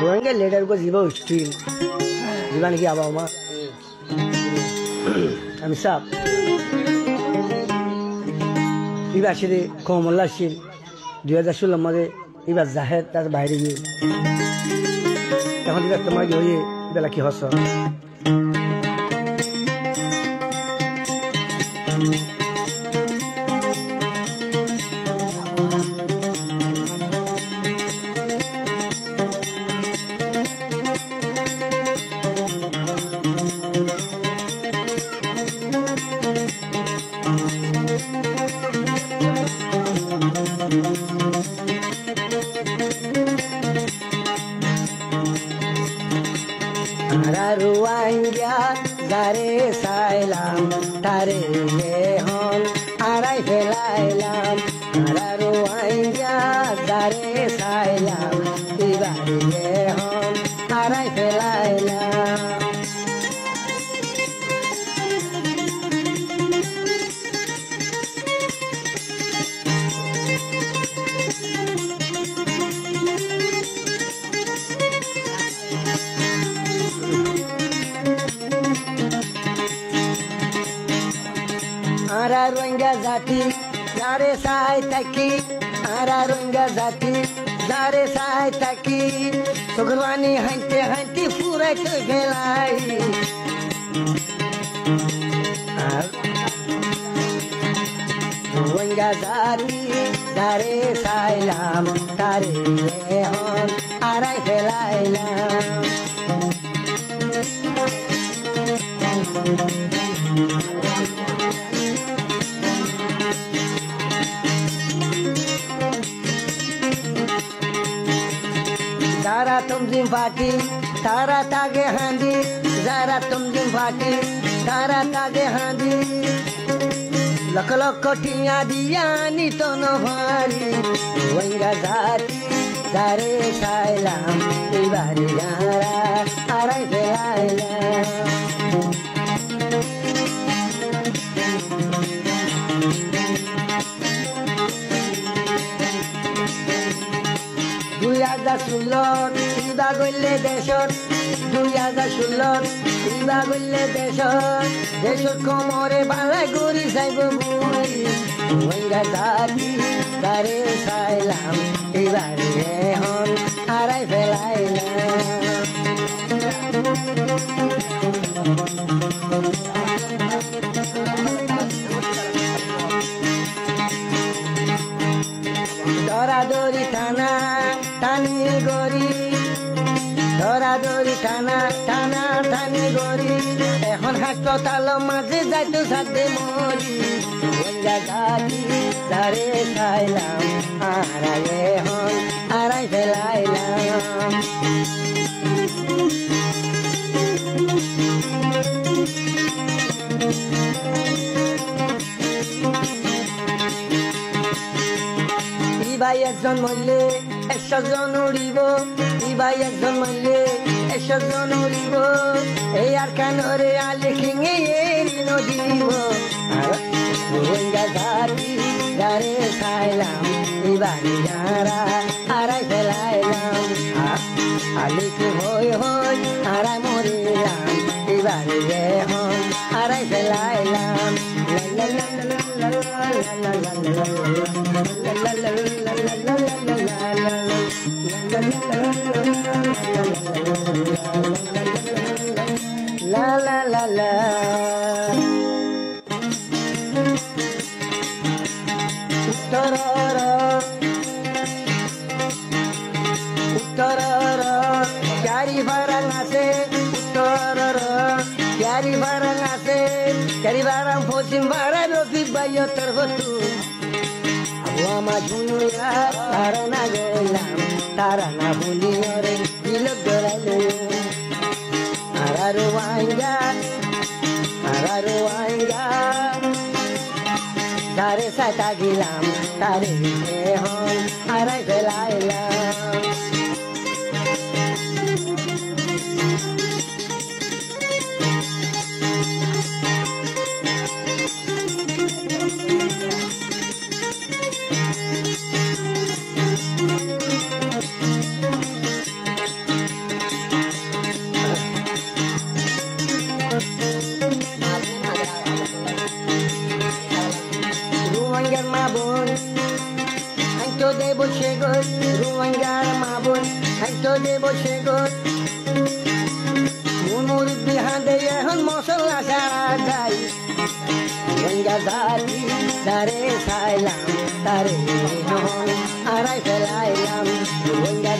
रोएंगे ladder को जीवो steel जीवन की आबा मा আমি সাপ এবার সেরে কমল্লা শিল 2016 মধ্যে এবার জাহেদ তার বাইরে গিয়ে এখন এবার তোমার গিয়ে বেলা কি হস Ruangya dare sailam tare hon arai felailam ruangya dare sailam ibare hon arai felailam Ara runga zati zare sai taki ara runga zati zare sai taki sugwani hanti pura ke belai runga zati zare sai lam tare hon arai belai lam Zara tum jim fati, tara tage handi. Zara tum jim fati, tara tage handi. Lak tiya diya ni tono hari. Wenga zati, zare sailam, ibari yara, arai belailam. Duyaza sulot, iba golle deshor. Duyaza sulot, iba golle deshor. Deshor komore bala guri saibo buri. Wenga zati, dare sailam, ibare hon, arai felailam. Dora dori tana, tani gori. Dora dori tana, tani gori. Ehon হাসপাতাল মাঝে যাইতো সাথে মরি. ওইয়া জাতি দারে খাইলাম, আরাই এখন আরাই ফেলাইলাম. ইবাই একজন মরলে 100 জন উড়িব ইবাই একজন মরলে 100 জন উড়িব এই আর কানরে আলে কিঙে নদীব রোহিঙ্গা জাতি দারে খাইলাম ইবারি যারা আরাই ফেলাইলাম আলে কি হই হই আরাই মরিলাম ইবারি এখন আরাই ফেলাইলাম la la la la la la la la Uttarara Kyari barang ase Uttarara Kyari barang ase Kyari barang posim barang Rofi bayo terbetu Awama junuya Tarana gelam Tarana buniyore Ilok gelalu Araru wangga Dare sa tagilam Tare hon Arai belailam রোহিঙ্গার মা বোন তো দেব সে গো রোহিঙ্গার মা বোন তো দেব সে গো মুরব্বী হাঁদে এখন মশলা ছাড়া যাই রোহিঙ্গা জাতি তারে খাইলাম তারে আড়াই ফেলাইলাম রোহিঙ্গা